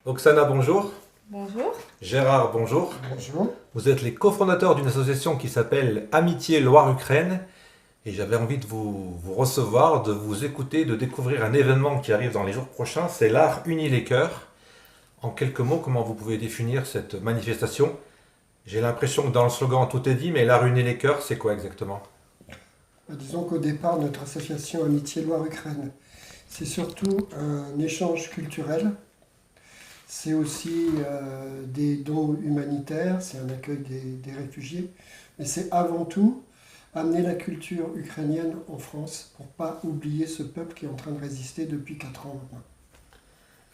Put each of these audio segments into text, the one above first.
Oksana, bonjour. Bonjour. Gérard, bonjour. Bonjour. Vous êtes les cofondateurs d'une association qui s'appelle Amitié Loire-Ukraine. Et j'avais envie de vous recevoir, de vous écouter, de découvrir un événement qui arrive dans les jours prochains. C'est l'art unit les cœurs. En quelques mots, comment vous pouvez définir cette manifestation? J'ai l'impression que dans le slogan tout est dit, mais l'art unit les cœurs, c'est quoi exactement? Disons qu'au départ, notre association Amitié Loire-Ukraine, c'est surtout un échange culturel. C'est aussi des dons humanitaires, c'est un accueil des réfugiés. Mais c'est avant tout amener la culture ukrainienne en France pour ne pas oublier ce peuple qui est en train de résister depuis 4 ans maintenant.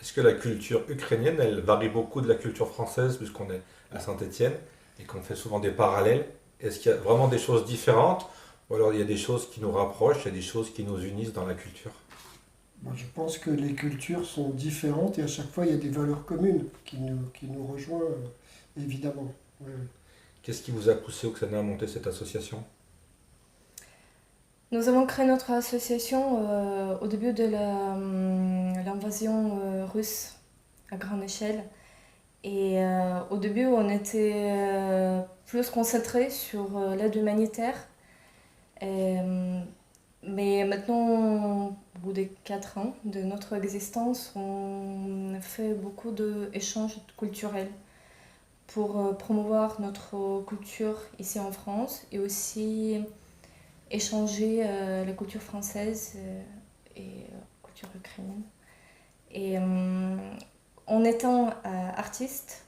Est-ce que la culture ukrainienne, elle varie beaucoup de la culture française, puisqu'on est à Saint-Étienne et qu'on fait souvent des parallèles? Est-ce qu'il y a vraiment des choses différentes? Ou alors il y a des choses qui nous rapprochent, il y a des choses qui nous unissent dans la culture? Moi, je pense que les cultures sont différentes et à chaque fois, il y a des valeurs communes qui nous rejoignent, évidemment. Oui, oui. Qu'est-ce qui vous a poussé, Oksana, à monter cette association? Nous avons créé notre association au début de l'invasion russe à grande échelle. Et au début, on était plus concentré sur l'aide humanitaire. Et, mais maintenant, au bout des 4 ans de notre existence, on fait beaucoup d'échanges culturels pour promouvoir notre culture ici en France et aussi échanger la culture française et culture ukrainienne. Et en étant artiste,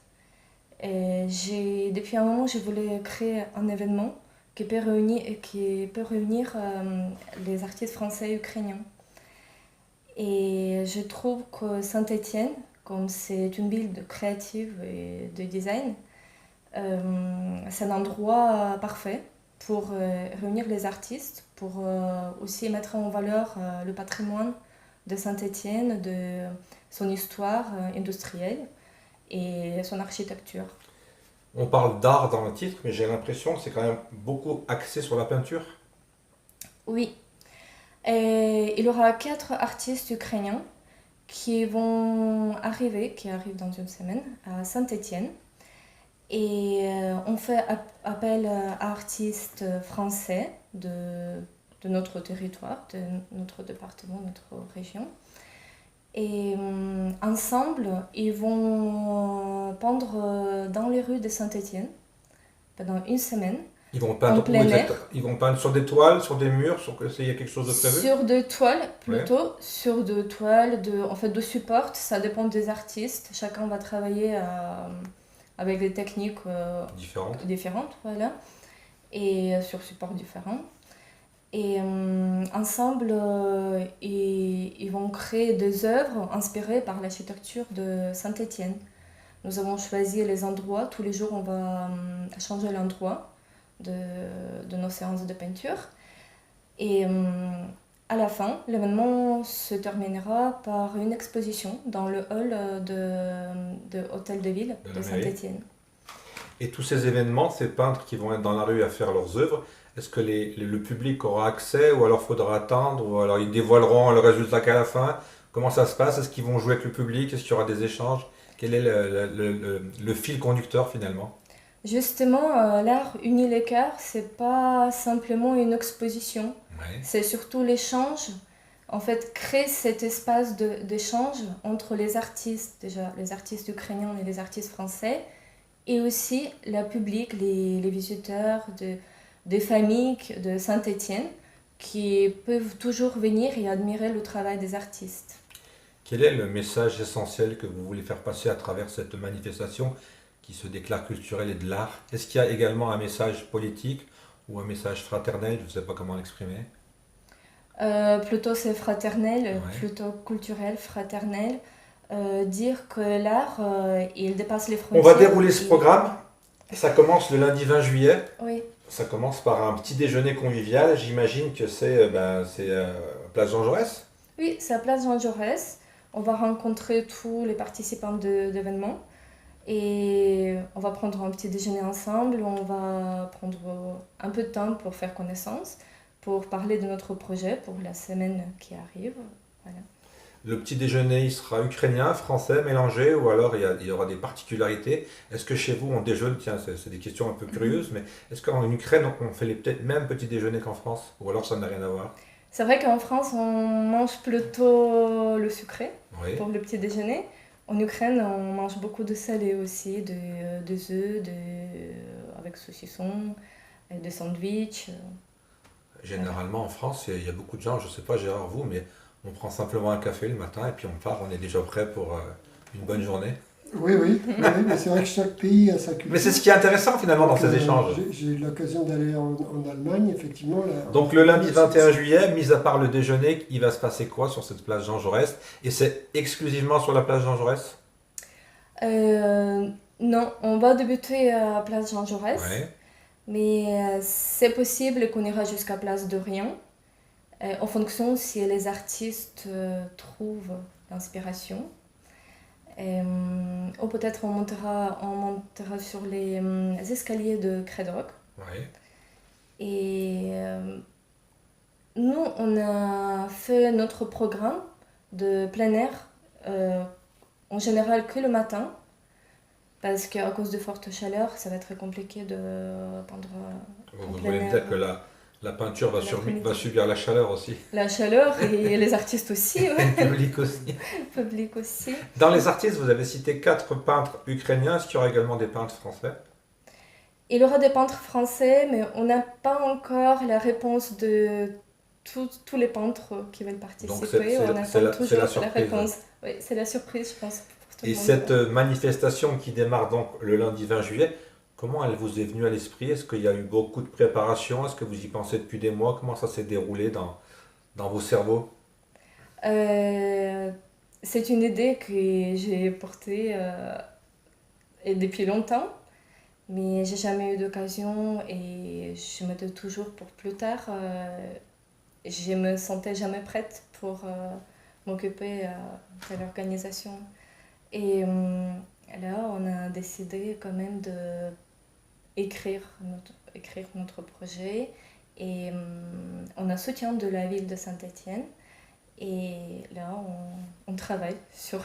depuis un moment, je voulais créer un événement qui peut réunir les artistes français et ukrainiens. Et je trouve que Saint-Étienne, comme c'est une ville créative et de design, c'est un endroit parfait pour réunir les artistes, pour aussi mettre en valeur le patrimoine de Saint-Étienne, de son histoire industrielle et son architecture. On parle d'art dans le titre, mais j'ai l'impression que c'est quand même beaucoup axé sur la peinture. Oui, et il y aura 4 artistes ukrainiens qui arrivent dans une semaine à Saint-Étienne. Et on fait appel à artistes français de notre territoire, de notre département, notre région. Et ensemble, ils vont peindre dans les rues de Saint-Étienne pendant une semaine, Ils vont en peindre où plein exactement? air, Ils vont peindre sur des toiles, sur des murs, il y a quelque chose de prévu? sur de toiles Ouais, plutôt, sur de toiles, en fait de support, ça dépend des artistes. Chacun va travailler avec des techniques différentes. différentes, voilà, et sur supports différents. Et ensemble, ils vont créer des œuvres inspirées par l'architecture de Saint-Étienne. Nous avons choisi les endroits, tous les jours on va changer l'endroit de nos séances de peinture. Et à la fin, l'événement se terminera par une exposition dans le hall de Hôtel de Ville De de la mairie. Saint-Étienne. Et tous ces événements, ces peintres qui vont être dans la rue à faire leurs œuvres, est-ce que le public aura accès ou alors faudra attendre ou alors ils dévoileront le résultat qu'à la fin? Comment ça se passe? Est-ce qu'ils vont jouer avec le public? Est-ce qu'il y aura des échanges? Quel est le fil conducteur finalement? Justement, l'art unit les cœurs, c'est pas simplement une exposition, Ouais. c'est surtout l'échange. En fait, créer cet espace d'échange entre les artistes, déjà les artistes ukrainiens et les artistes français, et aussi le public, les visiteurs des familles de Saint-Étienne qui peuvent toujours venir et admirer le travail des artistes. Quel est le message essentiel que vous voulez faire passer à travers cette manifestation qui se déclare culturelle et de l'art? Est-ce qu'il y a également un message politique ou un message fraternel? Je ne sais pas comment l'exprimer. Plutôt c'est fraternel, Ouais. plutôt culturel, fraternel. Dire que l'art, il dépasse les On va frontières. dérouler ce programme. Ça commence le lundi 20 juillet. Oui, Ça commence par un petit déjeuner convivial. J'imagine que c'est Place Jean Jaurès. oui, c'est à Place Jean Jaurès. On va rencontrer tous les participants d'événements et on va prendre un petit déjeuner ensemble. On va prendre un peu de temps pour faire connaissance, pour parler de notre projet pour la semaine qui arrive. Voilà. Le petit déjeuner, il sera ukrainien, français, mélangé, ou alors il y aura des particularités. Est-ce que chez vous, on déjeune, tiens, c'est des questions un peu curieuses, mais est-ce qu'en Ukraine, on fait les peut-être même petits déjeuners qu'en France? Ou alors ça n'a rien à voir? C'est vrai qu'en France, on mange plutôt le sucré Oui, pour le petit déjeuner. En Ukraine, on mange beaucoup de salé aussi, des œufs, avec saucisson, des sandwichs. Voilà. généralement en France, il y a beaucoup de gens, je ne sais pas Gérard, vous, mais on prend simplement un café le matin et puis on part, on est déjà prêt pour une bonne journée. Oui, oui, oui, mais c'est vrai que chaque pays a sa Mais c'est culture. ce qui est intéressant finalement dans Donc, ces échanges. j'ai eu l'occasion d'aller en Allemagne, effectivement. Là, Donc le lundi 21 juillet, mis à part le déjeuner, il va se passer quoi sur cette place Jean Jaurès? Et c'est exclusivement sur la place Jean Jaurès? Euh, non, on va débuter à Place Jean Jaurès, Ouais, mais c'est possible qu'on ira jusqu'à Place de Rien, en fonction si les artistes trouvent l'inspiration. Ou peut-être on montera sur les escaliers de Crédoc. ouais. Et nous, on a fait notre programme de plein air, euh, en général que le matin, parce qu'à cause de forte chaleur, ça va être compliqué de peindre en Vous plein voulez me air dire que la peinture l'après-midi. va subir la chaleur aussi, La chaleur et les artistes aussi, et ouais. le public aussi. Le public aussi. Dans les artistes, vous avez cité 4 peintres ukrainiens. Est-ce qu'il y aura également des peintres français? Il y aura des peintres français, mais on n'a pas encore la réponse de tous les peintres qui veulent Donc participer. On c'est attend la toujours la surprise. réponse. Oui, c'est la surprise, je pense, pour tout le Et monde. cette manifestation qui démarre donc le lundi 20 juillet, comment elle vous est venue à l'esprit? Est-ce qu'il y a eu beaucoup de préparation? Est-ce que vous y pensez depuis des mois? Comment ça s'est déroulé dans vos cerveaux? Euh, c'est une idée que j'ai portée et depuis longtemps, mais j'ai jamais eu d'occasion et je me dis toujours pour plus tard. Je me sentais jamais prête pour m'occuper de l'organisation. Et là, on a décidé quand même de écrire notre projet. Et on a soutien de la ville de Saint-Étienne. Et là, on travaille sur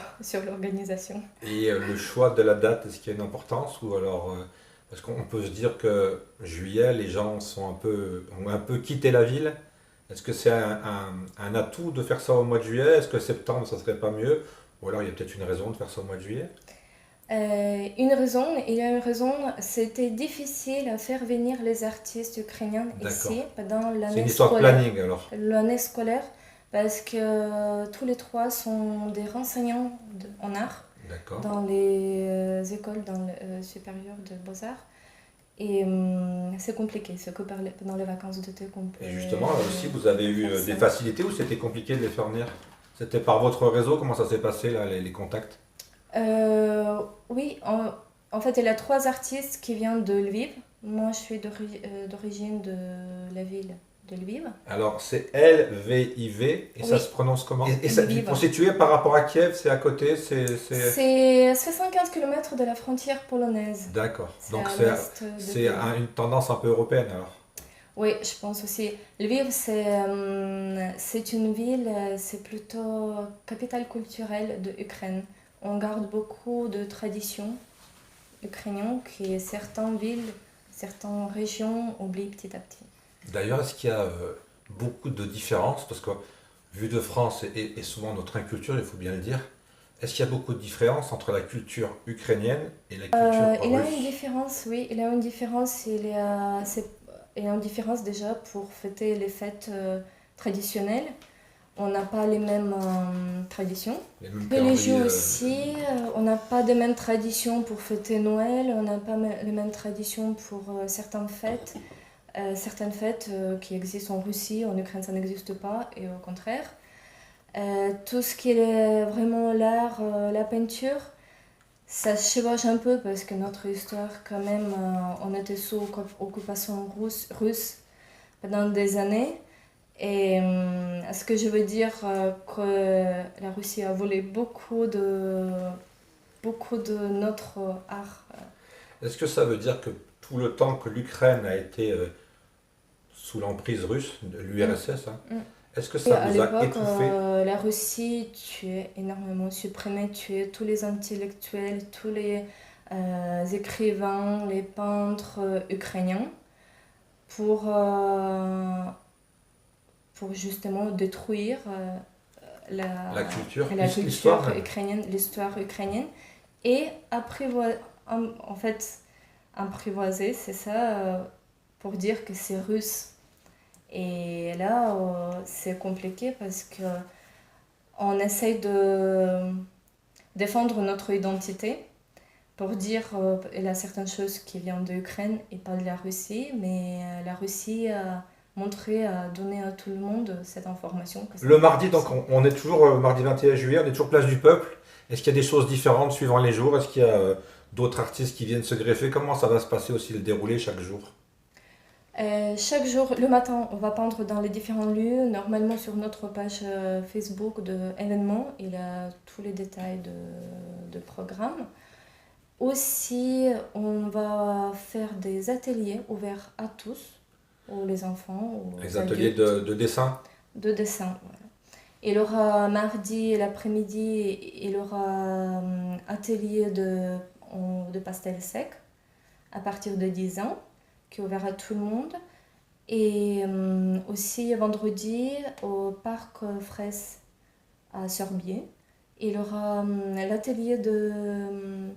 l'organisation. Et le choix de la date, est-ce qu'il y a une importance ou alors parce qu'on peut se dire que juillet, les gens ont un peu quitté la ville. Est-ce que c'est un atout de faire ça au mois de juillet? Est-ce que septembre, ça serait pas mieux? Ou alors il y a peut-être une raison de faire ça au mois de juillet? Il y a une raison, c'était difficile à faire venir les artistes ukrainiens D'accord. ici pendant C'est une l'année histoire de scolaire. planning alors. L'année scolaire, parce que tous les trois sont des renseignants en art D'accord. dans les écoles supérieures de beaux-arts. Et c'est compliqué, c'est que pendant les vacances d'été qu'on peut Et justement, là aussi, vous avez eu faire des ça. facilités ou c'était compliqué de les faire venir? C'était par votre réseau? Comment ça s'est passé là, les contacts? Oui, en fait, il y a trois artistes qui viennent de Lviv. Moi, je suis d'origine de la ville de Lviv. Alors, c'est Lviv et ça Oui, se prononce comment? Et ça, Lviv. pour situer par rapport à Kiev, c'est à côté, C'est à 75 km de la frontière polonaise. D'accord. C'est Donc à l'est de c'est Lviv. une tendance un peu européenne alors. Oui, je pense aussi. Lviv, c'est une ville, c'est plutôt capitale culturelle de Ukraine. On garde beaucoup de traditions ukrainiennes que certaines villes, certaines régions oublient petit à petit. D'ailleurs, est-ce qu'il y a beaucoup de différences? Parce que vu de France et souvent notre inculture, il faut bien le dire, est-ce qu'il y a beaucoup de différences entre la culture ukrainienne et la culture Il y a une russe? différence, oui, il y a une différence. Il y a une différence déjà pour fêter les fêtes traditionnelles. On n'a pas les mêmes traditions. Les mêmes Religieux calendriers, aussi, on n'a pas les mêmes traditions pour fêter Noël, on n'a pas les mêmes traditions pour certaines fêtes qui existent en Russie, en Ukraine ça n'existe pas, et au contraire. Tout ce qui est vraiment l'art, la peinture, ça se chevauche un peu parce que notre histoire, quand même, on était sous occupation russe pendant des années. Et ce que je veux dire, que la Russie a volé beaucoup de notre art. Est-ce que ça veut dire que tout le temps que l'Ukraine a été sous l'emprise russe, de Mm, l'URSS, hein, mm. Est-ce que Et ça à vous a l'époque, étouffé? la Russie tuait énormément, supprimait, tuait tous les intellectuels, tous les écrivains, les peintres ukrainiens pour, euh, pour justement détruire La culture, la l'histoire culture même. ukrainienne, l'histoire ukrainienne et en fait, apprivoiser, c'est ça, pour dire que c'est russe. Et là, c'est compliqué parce que on essaye de défendre notre identité pour dire il y a certaines choses qui viennent de l'Ukraine et pas de la Russie, mais la Russie a montré, a donné à tout le monde cette information que ça Le vient de mardi, donc Russie. on est toujours mardi 21 juillet, on est toujours place du peuple. Est-ce qu'il y a des choses différentes suivant les jours? Est-ce qu'il y a d'autres artistes qui viennent se greffer? Comment ça va se passer aussi le déroulé chaque jour? Chaque jour, le matin, on va peindre dans les différents lieux. Normalement, sur notre page Facebook de événements, il y a tous les détails de programme. Aussi, on va faire des ateliers ouverts à tous, aux les enfants, Les aux ateliers adultes, de dessin? de dessin. Voilà. Il y aura mardi l'après-midi, il y aura atelier de pastel sec à partir de 10 ans, qui est ouvert à tout le monde. Et aussi vendredi au parc Fraisse à Sorbier, il y aura l'atelier de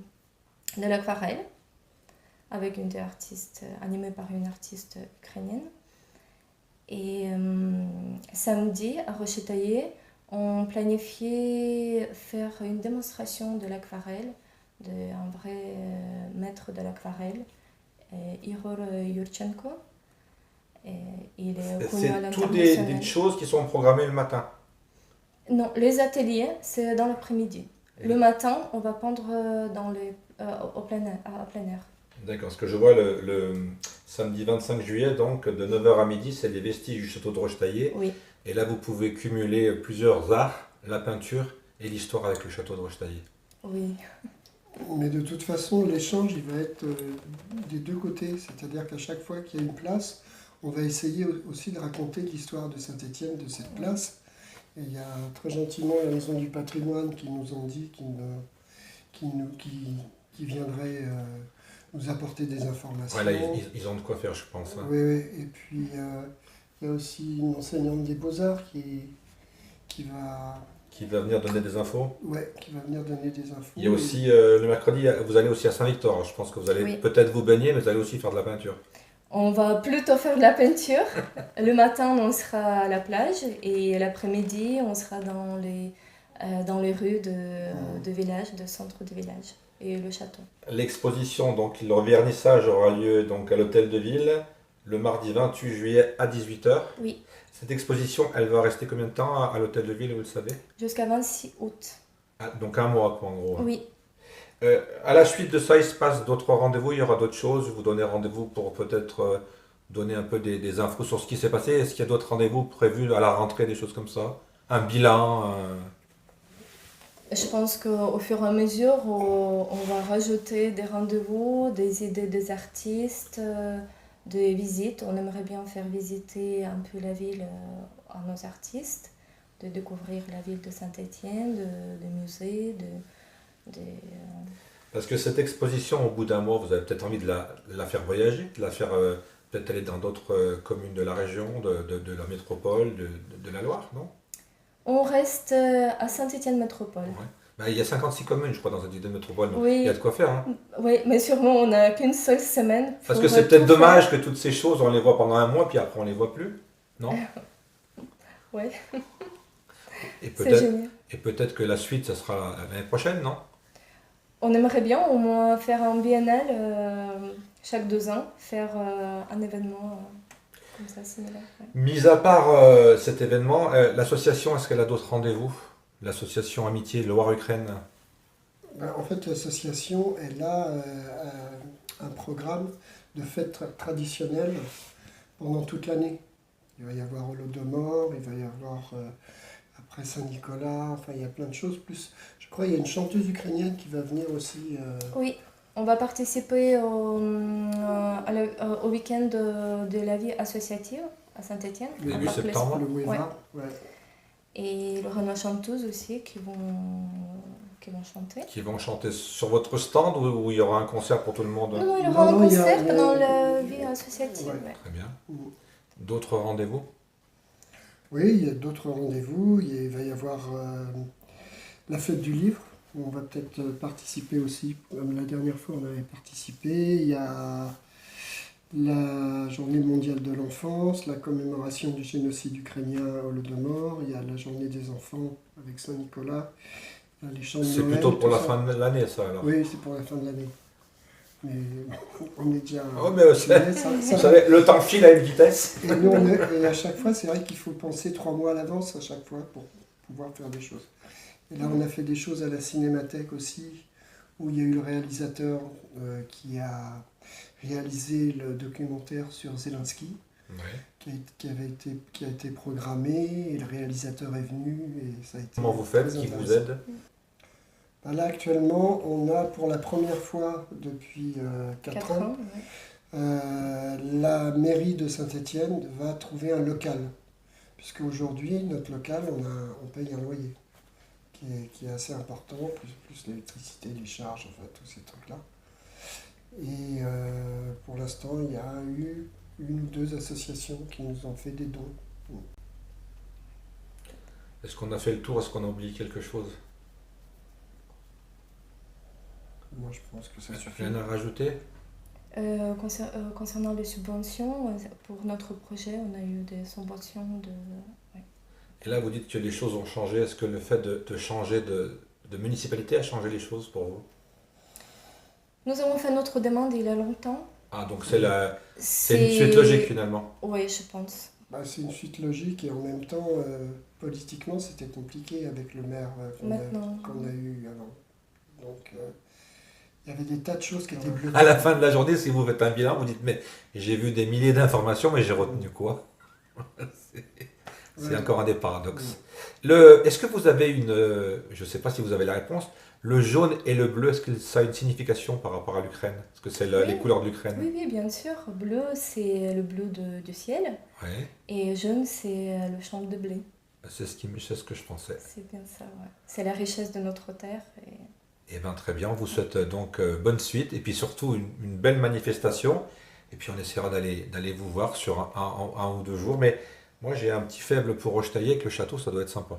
l'aquarelle avec une des artistes, animée par une artiste ukrainienne. Et samedi, à Rochetaillé, on planifiait faire une démonstration de l'aquarelle d'un vrai maître de l'aquarelle, Ihor Yurchenko. Et il est connu à C'est tout des l'international. choses qui sont programmées le matin. Non, les ateliers, c'est dans l'après-midi. Oui. Le matin, on va pendre au plein air, à plein air. D'accord, ce que je vois le samedi 25 juillet, donc de 9 heures à midi, c'est les vestiges du château de Rochetaillé. Oui, Et là, vous pouvez cumuler plusieurs arts, la peinture et l'histoire avec le château de Rochetaillé. oui. Mais de toute façon, l'échange, il va être des deux côtés. C'est-à-dire qu'à chaque fois qu'il y a une place, on va essayer aussi de raconter l'histoire de Saint-Étienne, de cette place. Et il y a très gentiment la Maison du Patrimoine qui nous ont dit qui viendrait nous apporter des informations. Voilà, ils ont de quoi faire, je pense. Hein. Oui, oui. Et puis, il y a aussi une enseignante des Beaux-Arts qui va, Qui va venir donner des infos. ouais, qui va venir donner des infos. Il y a aussi, le mercredi, vous allez aussi à Saint-Victor. Je pense que vous allez Oui. peut-être vous baigner, mais vous allez aussi faire de la peinture. On va plutôt faire de la peinture. Le matin, on sera à la plage et l'après-midi, on sera dans les rues de village, de centre de village et le château. L'exposition, donc le vernissage aura lieu donc à l'hôtel de ville le mardi 28 juillet à 18 h. Oui, Cette exposition, elle va rester combien de temps à l'hôtel de ville, vous le savez? jusqu'à 26 août. Ah, donc un mois, quoi, en gros. Hein. Oui, À la suite de ça, il se passe d'autres rendez-vous, il y aura d'autres choses. Vous donnez rendez-vous pour peut-être donner un peu des infos sur ce qui s'est passé. Est-ce qu'il y a d'autres rendez-vous prévus à la rentrée, des choses comme ça? Un bilan je pense qu'au fur et à mesure, on va rajouter des rendez-vous, des idées des artistes, des visites. On aimerait bien faire visiter un peu la ville à nos artistes, de découvrir la ville de Saint-Étienne, des musées, Parce que cette exposition, au bout d'un mois, vous avez peut-être envie de la faire voyager, de la faire peut-être aller dans d'autres communes de la région, de la métropole, de la Loire, non? On reste à Saint-Étienne Métropole. Ouais. Bah, il y a 56 communes, je crois, dans cette idée de métropole, donc Oui. il y a de quoi faire. Hein. Oui, mais sûrement on n'a qu'une seule semaine. Parce pour que c'est tout peut-être faire. dommage que toutes ces choses, on les voit pendant un mois, puis après on les voit plus, non? Ouais, Et c'est peut-être génial. et peut-être que la suite, ça sera l'année prochaine, non? On aimerait bien au moins faire un biennale chaque 2 ans, faire un événement comme ça similaire. Ouais. Mis à part cet événement, l'association, est-ce qu'elle a d'autres rendez-vous? L'association Amitié Loire-Ukraine. Ben, en fait, l'association, elle a un programme de fêtes traditionnelles pendant toute l'année. Il va y avoir Holodomor, il va y avoir après Saint-Nicolas, enfin il y a plein de choses. Plus, je crois qu'il y a une chanteuse ukrainienne qui va venir aussi. Oui, on va participer au week-end de la vie associative à Saint-Étienne. Début à Parc septembre. Le Ouais. Weva, ouais. Et le Renault Chanteuse aussi qui vont chanter. Qui vont chanter sur votre stand ou il y aura un concert pour tout le monde? Non, il y Non, aura un non, il y a- concert il y a- pendant la vie associative. Ouais. Ouais. Très bien. Mm. D'autres rendez-vous? Oui, il y a d'autres rendez-vous. Il va y avoir la fête du livre. On va peut-être participer aussi. Comme la dernière fois, on avait participé. Il y a la journée mondiale de l'enfance, la commémoration du génocide ukrainien à Holodomor. Il y a la journée des enfants avec Saint-Nicolas. Il y a les chants de C'est Noël, plutôt pour tout la ça. fin de l'année, ça alors. Oui, c'est pour la fin de l'année. Mais on est déjà... Oh, mais ça- vous ça- savez, le temps file à une vitesse. Et, nous, et à chaque fois, c'est vrai qu'il faut penser 3 mois à l'avance à chaque fois pour pouvoir faire des choses. Et là, on a fait des choses à la Cinémathèque aussi, où il y a eu le réalisateur qui a réalisé le documentaire sur Zelensky, Ouais. qui a été programmé, et le réalisateur est venu, et ça a été Comment vous faites? très Qui vous intéressant. aide? Ben là, actuellement, on a pour la première fois depuis 4 4 ans, ans. Ouais. la mairie de Saint-Étienne va trouver un local. Puisque aujourd'hui, notre local, on paye un loyer qui est assez important, plus l'électricité, les charges, enfin tous ces trucs-là. Et pour l'instant, il y a eu 1 ou 2 associations qui nous ont fait des dons. Est-ce qu'on a fait le tour? Est-ce qu'on a oublié quelque chose? Moi, je pense que ça suffit. Rien à rajouter? Concernant les subventions, pour notre projet, on a eu des subventions de... ouais. Et là, vous dites que les choses ont changé. Est-ce que le fait de changer de municipalité a changé les choses pour vous? Nous avons fait notre demande il y a longtemps. Ah, donc c'est une suite logique finalement. Oui, je pense. Bah, c'est une suite logique et en même temps, politiquement, c'était compliqué avec le maire Maintenant. qu'on a eu avant. Donc, il y avait des tas de choses qui étaient bloquées. À la fin de la journée, si vous faites un bilan, vous dites, mais j'ai vu des milliers d'informations, mais j'ai retenu quoi? C'est Ouais. encore un des paradoxes. Ouais. Est-ce que vous avez je ne sais pas si vous avez la réponse, le jaune et le bleu, est-ce que ça a une signification par rapport à l'Ukraine? Est-ce que c'est Oui. les couleurs de l'Ukraine? Oui, oui, bien sûr. Bleu, c'est le bleu du ciel. Ouais, Et jaune, c'est le champ de blé. c'est ce que je pensais. C'est bien ça, ouais. C'est la richesse de notre terre. Eh bien, très bien, on vous souhaite donc bonne suite et puis surtout une belle manifestation. Et puis on essaiera d'aller vous voir sur un ou 2 jours. Mais moi, j'ai un petit faible pour Rochetaillé avec le château, ça doit être sympa.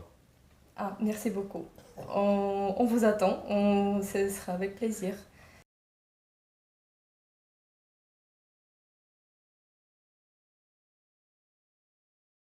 Ah, merci beaucoup. On vous attend. Ce sera avec plaisir.